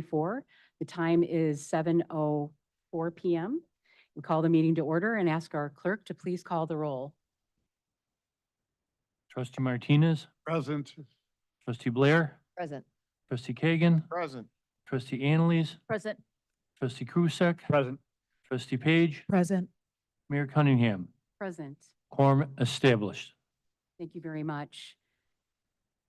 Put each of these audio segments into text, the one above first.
2024. The time is 7:04 p.m. We call the meeting to order and ask our clerk to please call the roll. Trustee Martinez, Present. trustee Blair, Present. trustee Kagan, Present. trustee Annalise, Present. trustee Krusek, Present. trustee Page, Present. Mayor Cunningham. Present. Quorum established. Thank you very much.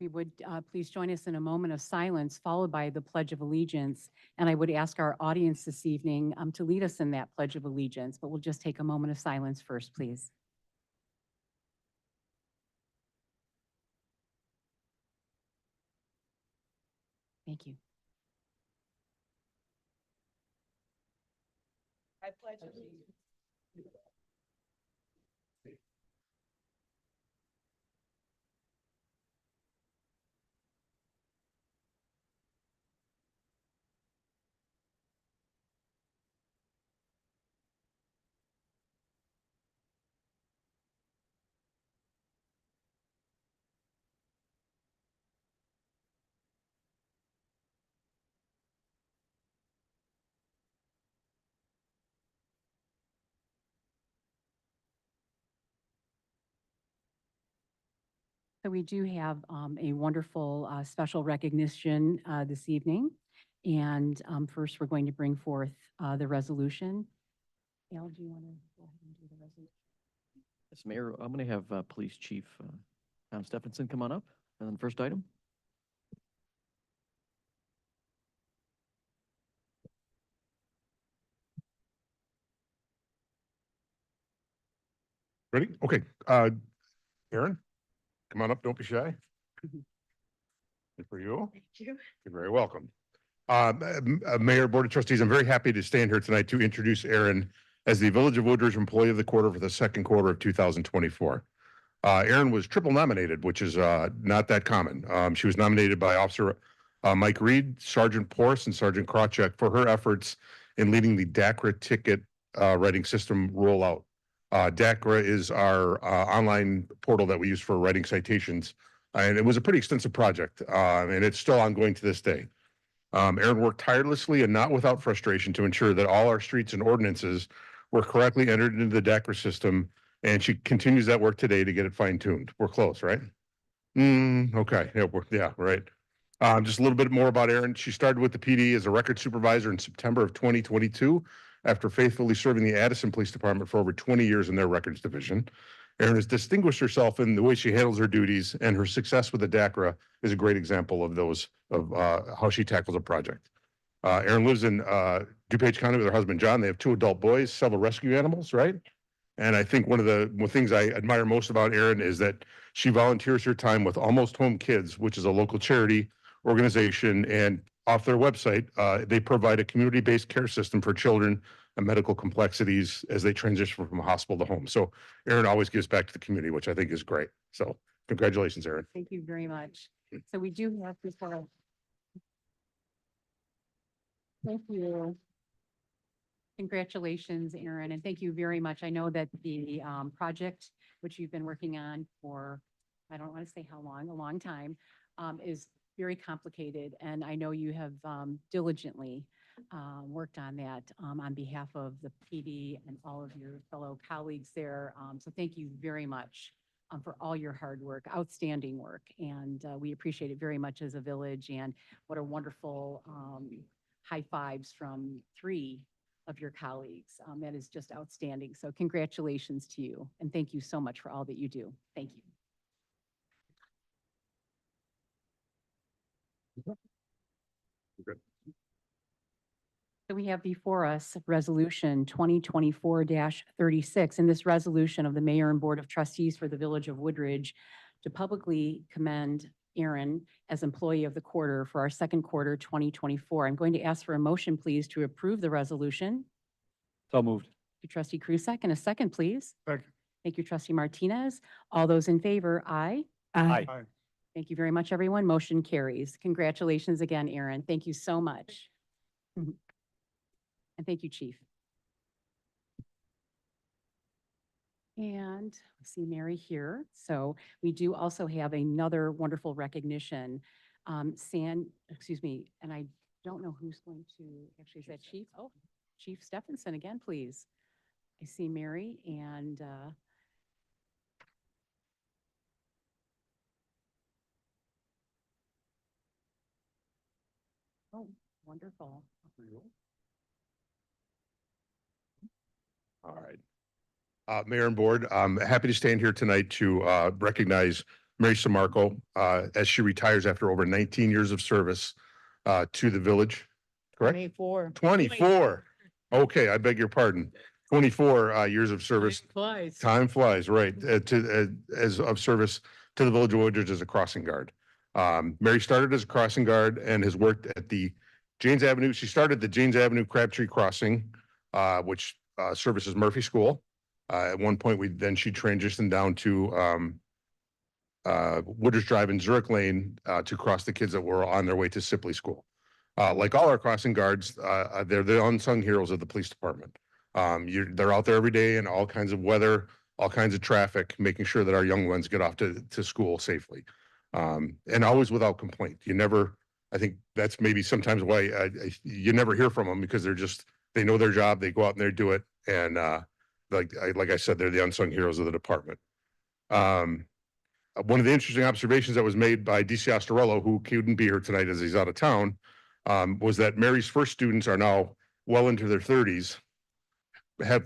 We would please join us in a moment of silence followed by the Pledge of Allegiance. And I would ask our audience this evening to lead us in that Pledge of Allegiance, but we'll just take a moment of silence first, please. Thank you. I pledge allegiance. So we do have a wonderful special recognition this evening. And first, we're going to bring forth the resolution. Al, do you want to go ahead and do the resolution? Yes, Mayor, I'm going to have Police Chief Tom Stephenson come on up. And then first item. Ready? Okay. Aaron, come on up. Don't be shy. Good for you. Thank you. You're very welcome. Mayor, Board of Trustees, I'm very happy to stand here tonight to introduce Aaron as the Village of Woodridge Employee of the Quarter for the second quarter of 2024. Aaron was triple nominated, which is not that common. She was nominated by Officer Mike Reed, Sergeant Porce, and Sergeant Krawcheck for her efforts in leading the DACRA ticket writing system rollout. DACRA is our online portal that we use for writing citations, and it was a pretty extensive project, and it's still ongoing to this day. Aaron worked tirelessly and not without frustration to ensure that all our streets and ordinances were correctly entered into the DACRA system, and she continues that work today to get it fine-tuned. We're close, right? Okay, yeah, right. Just a little bit more about Aaron. She started with the PD as a record supervisor in September of 2022 after faithfully serving the Addison Police Department for over 20 years in their records division. Aaron has distinguished herself in the way she handles her duties, and her success with the DACRA is a great example of how she tackles a project. Aaron lives in DuPage County with her husband, John. They have 2 adult boys, several rescue animals, right? And I think one of the things I admire most about Aaron is that she volunteers her time with Almost Home Kids, which is a local charity organization, and off their website, they provide a community-based care system for children and medical complexities as they transition from hospital to home. So Aaron always gives back to the community, which I think is great. So congratulations, Aaron. Thank you very much. So we do have before. Thank you. Congratulations, Aaron, and thank you very much. I know that the project, which you've been working on for, I don't want to say how long, a long time, is very complicated. And I know you have diligently worked on that on behalf of the PD and all of your fellow colleagues there. So thank you very much for all your hard work, outstanding work. And we appreciate it very much as a village. And what a wonderful high fives from 3 of your colleagues. That is just outstanding. So congratulations to you. And thank you so much for all that you do. Thank you. Good. So we have before us Resolution 2024-36, and this resolution of the Mayor and Board of Trustees for the Village of Woodridge to publicly commend Aaron as Employee of the Quarter for our second quarter 2024. I'm going to ask for a motion, please, to approve the resolution. So moved. Thank you, Trustee Krusek, and a second, please. Second. Thank you, Trustee Martinez. All those in favor, aye. Aye. Thank you very much, everyone. Motion carries. Congratulations again, Aaron. Thank you so much. And thank you, Chief. And I see Mary here. So we do also have another wonderful recognition. And I don't know who's going to, actually, is that Chief? Oh, Chief Stephenson again, please. I see Mary and, oh, wonderful. All right. Mayor and Board, I'm happy to stand here tonight to recognize Mary Samarco as she retires after over 19 years of service to the village. Correct? 24. 24. Okay, I beg your pardon. 24 years of service. Flies. Time flies, right, as of service to the Village of Woodridge as a crossing guard. Mary started as a crossing guard and has worked at the Janes Avenue. She started the Janes Avenue Crabtree Crossing, which services Murphy School. At one point, she transitioned down to Woodridge Drive and Zurich Lane to cross the kids that were on their way to Sipley School. Like all our crossing guards, they're the unsung heroes of the police department. They're out there every day in all kinds of weather, all kinds of traffic, making sure that our young ones get off to school safely. And always without complaint. I think that's maybe sometimes why you never hear from them, because they know their job, they go out and they do it. And like I said, they're the unsung heroes of the department. One of the interesting observations that was made by DC Ostarello, who couldn't be here tonight as he's out of town, was that Mary's first students are now well into their 30s,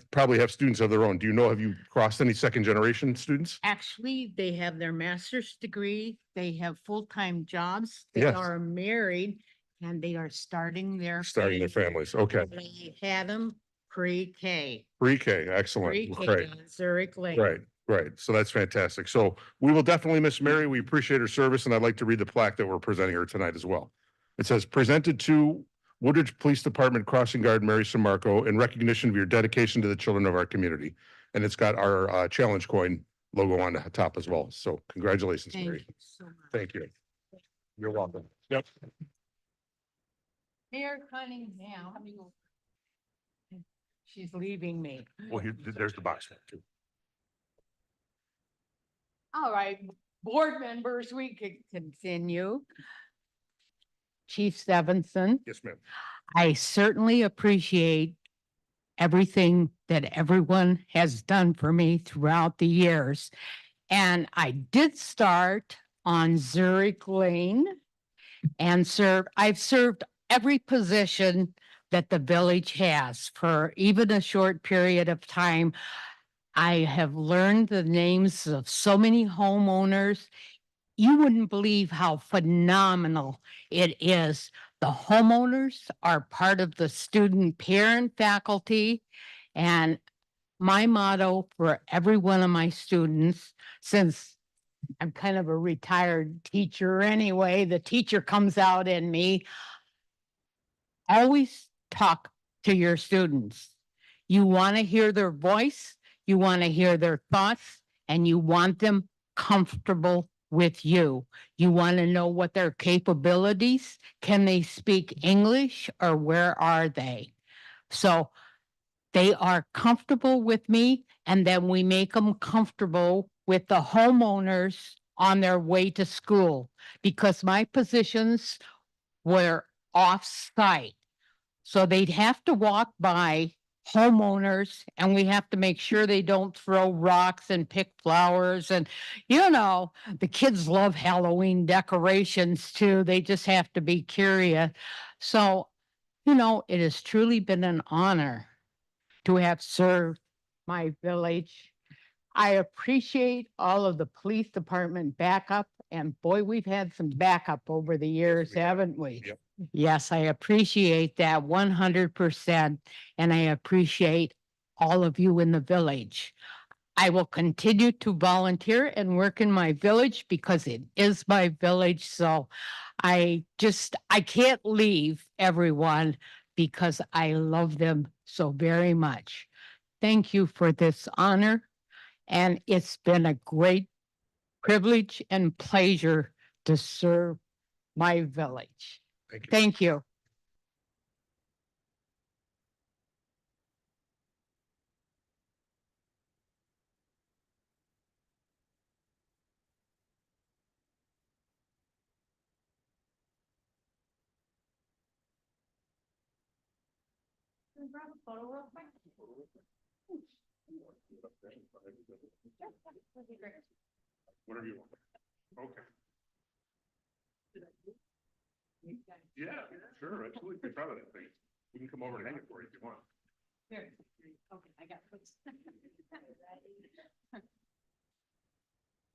probably have students of their own. Do you know, have you crossed any second generation students? Actually, they have their master's degree. They have full-time jobs. They Yes. are married and they are starting their. Starting their family. families, okay. They had them pre-K. Pre-K, excellent, Pre-K great, on Zurich Lane. right, right. So that's fantastic. So we will definitely miss Mary. We appreciate her service, and I'd like to read the plaque that we're presenting her tonight as well. It says, presented to Woodridge Police Department Crossing Guard Mary Samarco in recognition of your dedication to the children of our community. And it's got our challenge coin logo on the top as well. So congratulations, Thank Mary. you so much. Thank you. You're welcome. Yep. Mayor Cunningham. She's leaving me. Well, there's the box there too. All right, board members, we could continue. Chief Stevenson. Yes, ma'am. I certainly appreciate everything that everyone has done for me throughout the years. And I did start on Zurich Lane and I've served every position that the village has for even a short period of time. I have learned the names of so many homeowners. You wouldn't believe how phenomenal it is. The homeowners are part of the student parent faculty. And my motto for every one of my students, since I'm kind of a retired teacher anyway, the teacher comes out in me, always talk to your students. You want to hear their voice, you want to hear their thoughts, and you want them comfortable with you. You want to know what their capabilities, can they speak English, or where are they? So they are comfortable with me, and then we make them comfortable with the homeowners on their way to school, because my positions were off-site. So they'd have to walk by homeowners, and we have to make sure they don't throw rocks and pick flowers. And, the kids love Halloween decorations too. They just have to be curious. So, it has truly been an honor to have served my village. I appreciate all of the police department backup, and boy, we've had some backup over the years, We have. haven't we? Yep. Yes, I appreciate that 100%, and I appreciate all of you in the village. I will continue to volunteer and work in my village because it is my village. So I can't leave everyone because I love them so very much. Thank you for this honor. And it's been a great privilege and pleasure to serve my village. Thank you. Thank you. Whatever you want. Okay. Yeah, sure, absolutely. Be proud of that thing. We can come over and hang it for you if you want. Okay, I got this.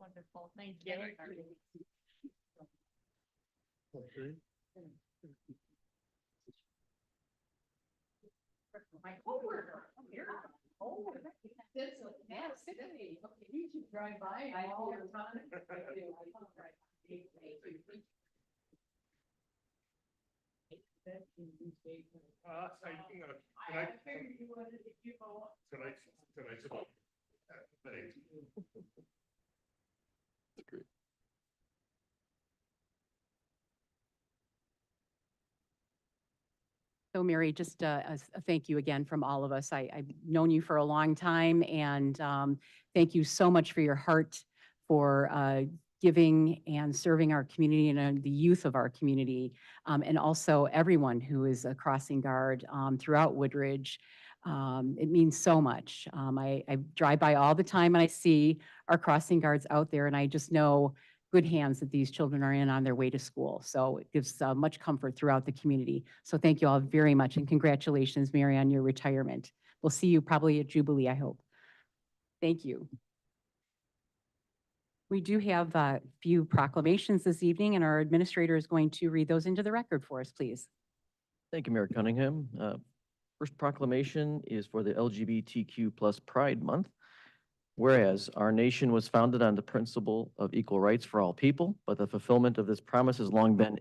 Wonderful, thank you. My coworker. Oh, that's okay, you should drive by all the time. I do. Tonight's about. Thanks. Great. So Mary, just a thank you again from all of us. I've known you for a long time, and thank you so much for your heart for giving and serving our community and the youth of our community, and also everyone who is a crossing guard throughout Woodridge. It means so much. I drive by all the time and I see our crossing guards out there, and I just know good hands that these children are in on their way to school. So it gives much comfort throughout the community. So thank you all very much, and congratulations, Mary, on your retirement. We'll see you probably at Jubilee, I hope. Thank you. We do have a few proclamations this evening, and our administrator is going to read those into the record for us, please. Thank you, Mayor Cunningham. First proclamation is for the LGBTQ plus Pride Month. Whereas our nation was founded on the principle of equal rights for all people, but the fulfillment of this promise has long been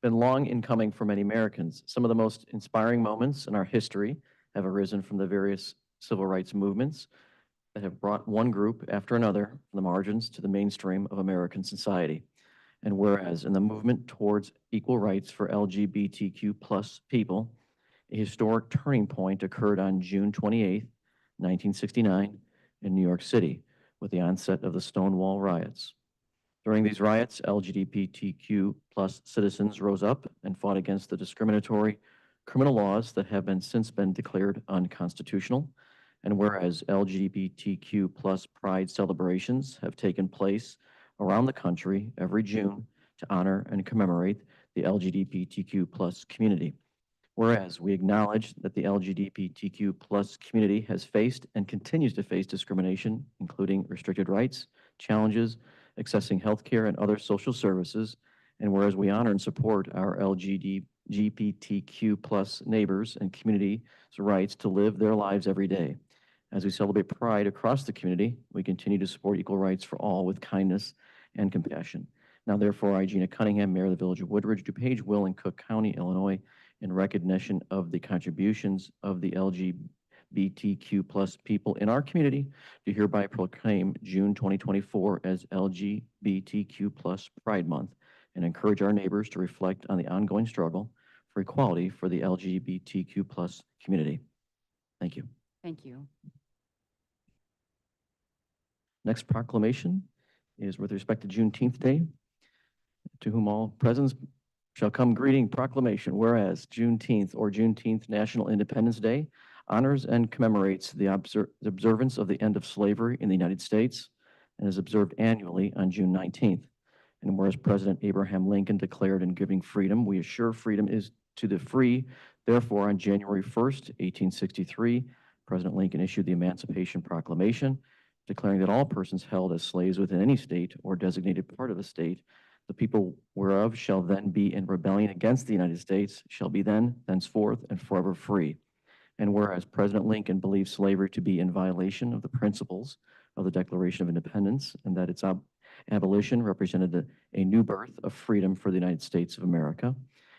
long incoming for many Americans. Some of the most inspiring moments in our history have arisen from the various civil rights movements that have brought one group after another from the margins to the mainstream of American society. And whereas in the movement towards equal rights for LGBTQ plus people, a historic turning point occurred on June 28, 1969, in New York City with the onset of the Stonewall riots. During these riots, LGBTQ plus citizens rose up and fought against the discriminatory criminal laws that have since been declared unconstitutional. And whereas LGBTQ plus Pride celebrations have taken place around the country every June to honor and commemorate the LGBTQ plus community. Whereas we acknowledge that the LGBTQ plus community has faced and continues to face discrimination, including restricted rights, challenges, accessing healthcare and other social services, and whereas we honor and support our LGBTQ plus neighbors and community's rights to live their lives every day. As we celebrate Pride across the community, we continue to support equal rights for all with kindness and compassion. Now, therefore, I, Gina Cunningham, Mayor of the Village of Woodridge, DuPage, Will, and Cook County, Illinois, in recognition of the contributions of the LGBTQ plus people in our community, do hereby proclaim June 2024 as LGBTQ plus Pride Month and encourage our neighbors to reflect on the ongoing struggle for equality for the LGBTQ plus community. Thank you. Thank you. Next proclamation is with respect to Juneteenth Day, to whom all presents shall come greeting proclamation. Whereas Juneteenth or Juneteenth National Independence Day honors and commemorates the observance of the end of slavery in the United States and is observed annually on June 19th. And whereas President Abraham Lincoln declared in giving freedom, we assure freedom is to the free. Therefore, on January 1st, 1863, President Lincoln issued the Emancipation Proclamation, declaring that all persons held as slaves within any state or designated part of a state, the people whereof shall then be in rebellion against the United States, shall be then, thenceforth, and forever free. And whereas President Lincoln believed slavery to be in violation of the principles of the Declaration of Independence, and that its abolition represented a new birth of freedom for the United States of America.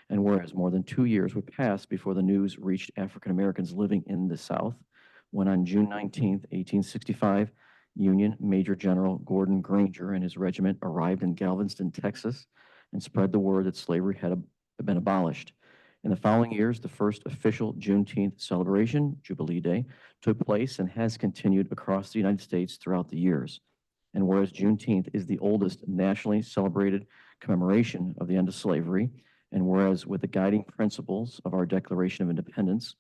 And whereas more than 2 years would pass before the news reached African Americans living in the South, when on June 19th, 1865, Union Major General Gordon Granger and his regiment arrived in Galveston, Texas, and spread the word that slavery had been abolished. In the following years, the first official Juneteenth celebration, Jubilee Day, took place and has continued across the United States throughout the years. And whereas Juneteenth is the oldest nationally celebrated commemoration of the end of slavery, and whereas with the guiding principles of our Declaration of Independence,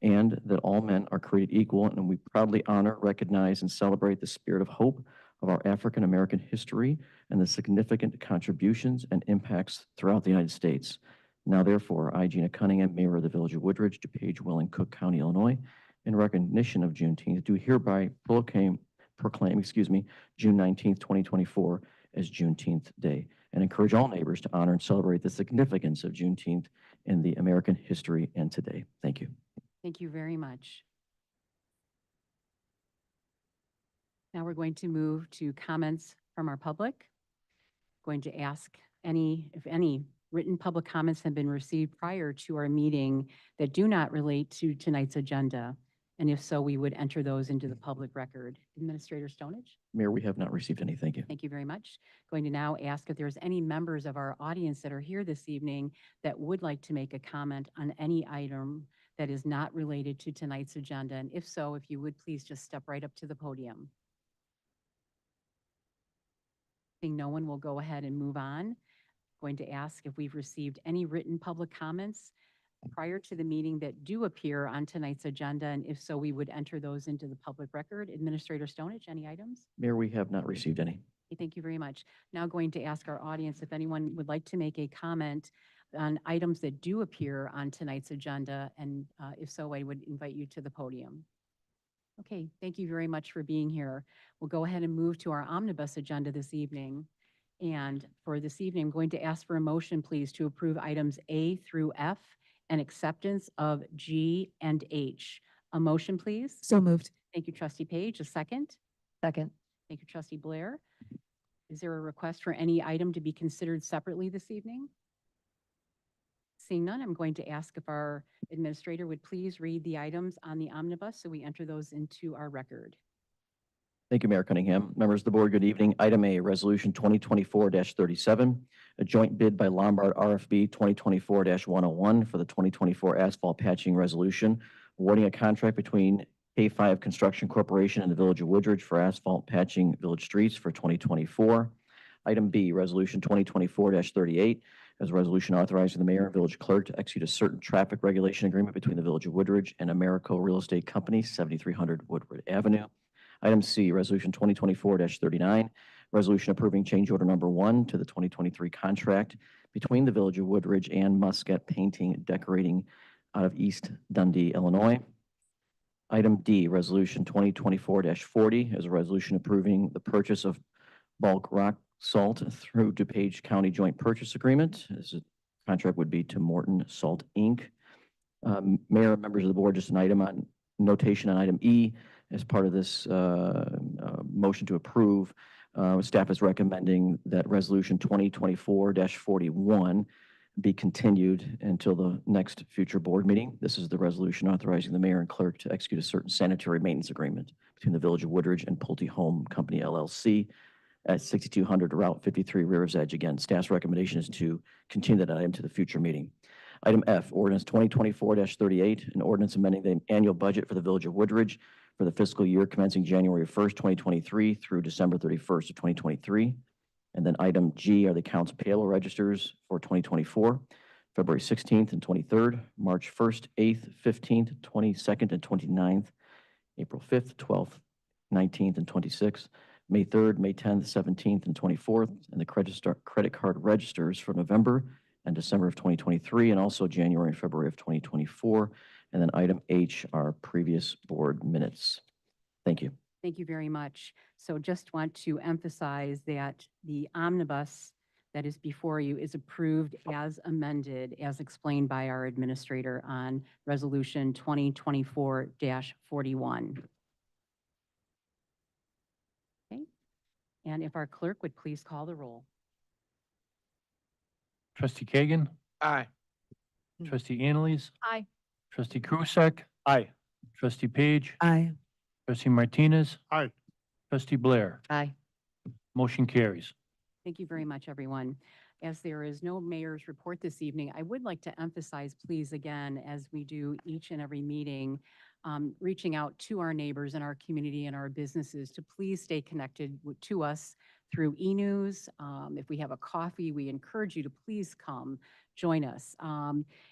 and that all men are created equal, and we proudly honor, recognize, and celebrate the spirit of hope of our African American history and the significant contributions and impacts throughout the United States. Now therefore, I, Gina Cunningham, Mayor of the Village of Woodridge, DuPage, Welling, Cook County, Illinois, in recognition of Juneteenth, do hereby proclaim, June 19th, 2024 as Juneteenth Day, and encourage all neighbors to honor and celebrate the significance of Juneteenth in the American history and today. Thank you. Thank you very much. Now we're going to move to comments from our public. Going to ask if any written public comments have been received prior to our meeting that do not relate to tonight's agenda. And if so, we would enter those into the public record. Administrator Stonage? Mayor, we have not received any. Thank you. Thank you very much. Going to now ask if there's any members of our audience that are here this evening that would like to make a comment on any item that is not related to tonight's agenda. And if so, if you would please just step right up to the podium. Seeing no one, will go ahead and move on. Going to ask if we've received any written public comments prior to the meeting that do appear on tonight's agenda, and if so, we would enter those into the public record. Administrator Stonage, any items? Mayor, we have not received any. Okay, thank you very much. Now going to ask our audience if anyone would like to make a comment on items that do appear on tonight's agenda, and if so, I would invite you to the podium. Okay, thank you very much for being here. We'll go ahead and move to our omnibus agenda this evening. And for this evening, I'm going to ask for a motion, please, to approve items A through F and acceptance of G and H. A motion, please. So moved. Thank you, Trustee Page. A second. Second. Thank you, Trustee Blair. Is there a request for any item to be considered separately this evening? Seeing none, I'm going to ask if our administrator would please read the items on the omnibus so we enter those into our record. Thank you, Mayor Cunningham. Members of the board, good evening. Item A, Resolution 2024-37, a joint bid by Lombard RFB 2024-101 for the 2024 asphalt patching resolution, awarding a contract between K5 Construction Corporation and the Village of Woodridge for asphalt patching village streets for 2024. Item B, Resolution 2024-38, as a resolution authorizing the mayor and village clerk to execute a certain traffic regulation agreement between the Village of Woodridge and Americo Real Estate Company, 7300 Woodward Avenue. Item C, Resolution 2024-39, resolution approving change order number 1 to the 2023 contract between the Village of Woodridge and Muscat Painting Decorating out of East Dundee, Illinois. Item D, Resolution 2024-40, is a resolution approving the purchase of bulk rock salt through DuPage County Joint Purchase Agreement. This contract would be to Morton Salt, Inc. Mayor and members of the board, just an item on notation on item E. As part of this motion to approve, staff is recommending that Resolution 2024-41 be continued until the next future board meeting. This is the resolution authorizing the mayor and clerk to execute a certain sanitary maintenance agreement between the Village of Woodridge and Pulte Home Company, LLC at 6200 Route 53 River's Edge. Again, staff's recommendation is to continue that item to the future meeting. Item F, Ordinance 2024-38, an ordinance amending the annual budget for the Village of Woodridge for the fiscal year commencing January 1st, 2023 through December 31st of 2023. And then item G are the accounts payable registers for 2024, February 16th and 23rd, March 1st, 8th, 15th, 22nd, and 29th, April 5th, 12th, 19th, and 26th, May 3rd, May 10th, 17th, and 24th, and the credit card registers for November and December of 2023, and also January and February of 2024. And then item H are previous board minutes. Thank you. Thank you very much. So just want to emphasize that the omnibus that is before you is approved as amended, as explained by our administrator on Resolution 2024-41. Okay. And if our clerk would please call the roll. Trustee Kagan, Aye. trustee Annalise, Aye. trustee Krusek. Aye. Trustee Page, Aye. trustee Martinez. Aye. Trustee Blair. Aye. Motion carries. Thank you very much, everyone. As there is no mayor's report this evening, I would like to emphasize, please, again, as we do each and every meeting, reaching out to our neighbors and our community and our businesses to please stay connected to us through e-news. If we have a coffee, we encourage you to please come join us.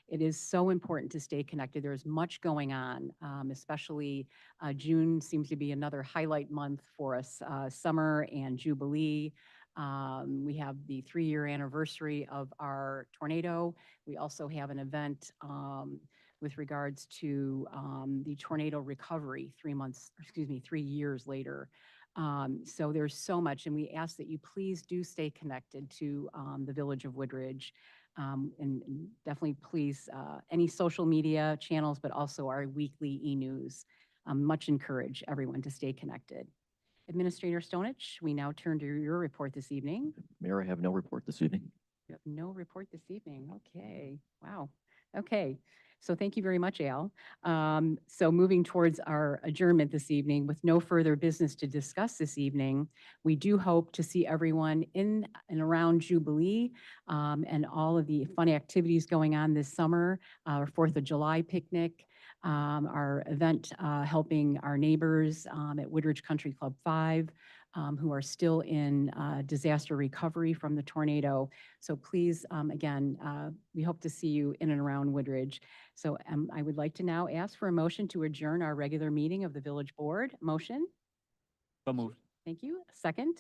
It is so important to stay connected. There's much going on, especially June seems to be another highlight month for us, summer and Jubilee. We have the 3-year anniversary of our tornado. We also have an event with regards to the tornado recovery 3 years later. So there's so much, and we ask that you please do stay connected to the Village of Woodridge. And definitely please, any social media channels, but also our weekly e-news. Much encourage everyone to stay connected. Administrator Stonich, we now turn to your report this evening. Mayor, I have no report this evening. You have no report this evening. Okay, wow. Okay, so thank you very much, Al. So moving towards our adjournment this evening, with no further business to discuss this evening, we do hope to see everyone in and around Jubilee and all of the fun activities going on this summer, our 4th of July picnic, our event helping our neighbors at Woodridge Country Club 5, who are still in disaster recovery from the tornado. So please, again, we hope to see you in and around Woodridge. So I would like to now ask for a motion to adjourn our regular meeting of the Village Board. Motion? So moved. Thank you. Second?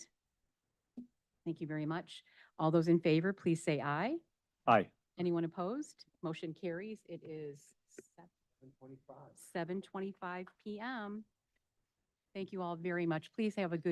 Thank you very much. All those in favor, please say aye. Aye. Anyone opposed? Motion carries. It is 7:25 p.m. Thank you all very much. Please have a good evening.